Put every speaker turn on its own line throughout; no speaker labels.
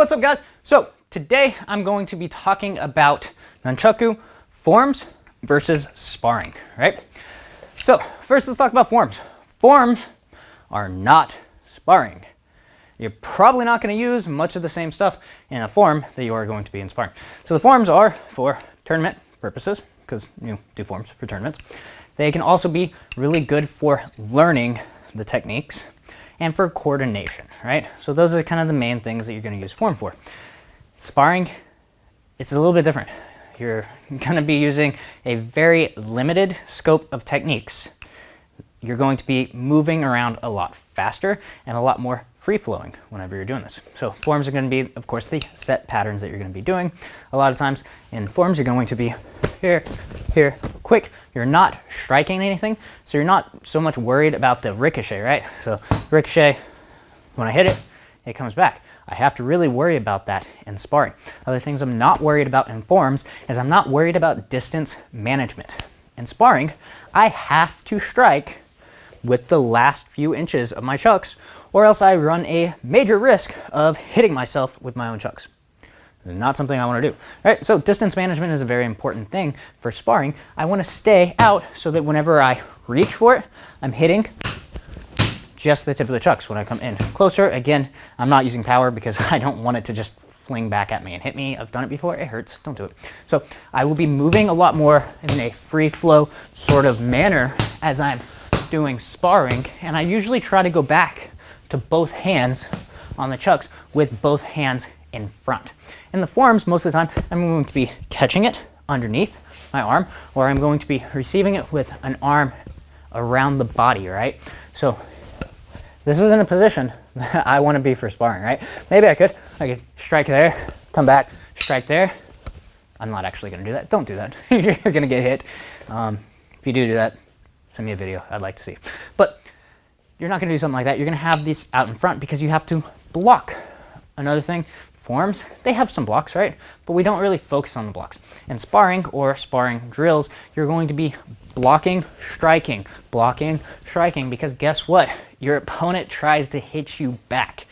what's up guys? So today I'm going to be talking about Nunchaku forms versus sparring, right? So first let's talk about forms. Forms are not sparring. You're probably not going to use much of the same stuff in a form that you are going to be in sparring. So the forms are for tournament purposes, because you do forms for tournaments. They can also be really good for learning the techniques and for coordination, right? So those are kind of the main things that you're going to use form for. Sparring, it's a little bit different. You're going to be using a very limited scope of techniques. You're going to be moving around a lot faster and a lot more free-flowing whenever you're doing this. So forms are going to be, of course, the set patterns that you're going to be doing. A lot of times in forms, you're going to be here, here, quick. You're not striking anything, so you're not so much worried about the ricochet, right? So ricochet, when I hit it, it comes back. I have to really worry about that in sparring. Other things I'm not worried about in forms is I'm not worried about distance management. In sparring, I have to strike with the last few inches of my chucks, or else I run a major risk of hitting myself with my own chucks. Not something I want to do. Right? So distance management is a very important thing for sparring. I want to stay out so that whenever I reach for it, I'm hitting just the tip of the chucks. When I come in closer, again, I'm not using power because I don't want it to just fling back at me and hit me. I've done it before. It hurts. Don't do it. So I will be moving a lot more in a free flow sort of manner as I'm doing sparring, and I usually try to go back to both hands on the chucks with both hands in front. In the forms, most of the time, I'm going to be catching it underneath my arm, or I'm going to be receiving it with an arm around the body, right? So this isn't a position that I want to be for sparring, right? Maybe I could strike there, come back, strike there. I'm not actually going to do that. Don't do that. You're going to get hit. If you do that, send me a video. I'd like to see. But you're not going to do something like that. You're going to have these out in front because you have to block. Another thing, forms, they have some blocks, right? But we don't really focus on the blocks. In sparring or sparring drills, you're going to be blocking, striking, because guess what? Your opponent tries to hit you back.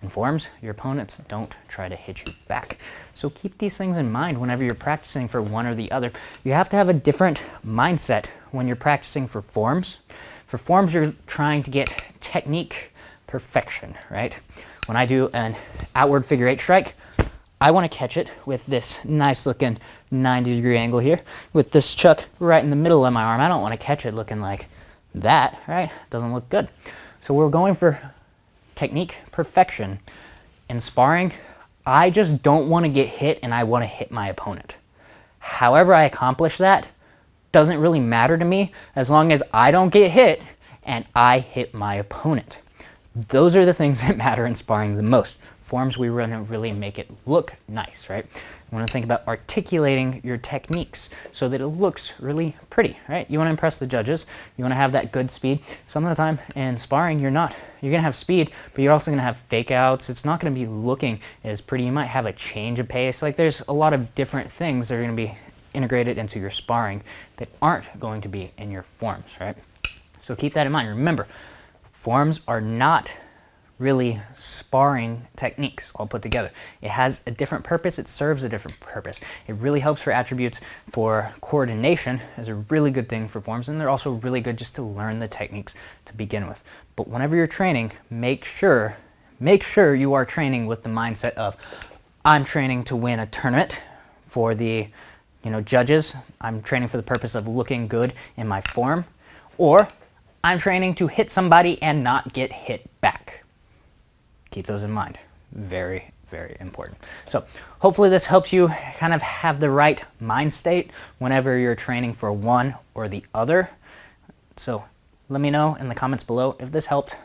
In forms, your opponents don't try to hit you back. So keep these things in mind whenever you're practicing for one or the other. You have to have a different mindset when you're practicing for forms. For forms, you're trying to get technique perfection, right? When I do an outward figure eight strike, I want to catch it with this nice looking 90-degree angle here, with this chuck right in the middle of my arm. I don't want to catch it looking like that, right? Doesn't look good. So we're going for technique perfection. In sparring, I just don't want to get hit and I want to hit my opponent. However I accomplish that doesn't really matter to me as long as I don't get hit and I hit my opponent. Those are the things that matter in sparring the most. Forms, we want to really make it look nice, right? You want to think about articulating your techniques so that it looks really pretty, right? You want to impress the judges. You want to have that good speed. Some of the time in sparring, you're going to have speed, but you're also going to have fake outs. It's not going to be looking as pretty. You might have a change of pace. Like there's a lot of different things that are going to be integrated into your sparring that aren't going to be in your forms, right? So keep that in mind. Remember, forms are not really sparring techniques all put together. It has a different purpose. It serves a different purpose. It really helps for attributes for coordination is a really good thing for forms, and they're also really good just to learn the techniques to begin with. But whenever you're training, make sure you are training with the mindset of I'm training to win a tournament for the judges. I'm training for the purpose of looking good in my form, or I'm training to hit somebody and not get hit back. Keep those in mind. Very, very important. So hopefully this helps you kind of have the right mind state whenever you're training for one or the other. So let me know in the comments below if this helped.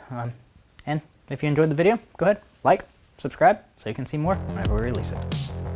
And if you enjoyed the video, go ahead, like, subscribe, so you can see more whenever we release it.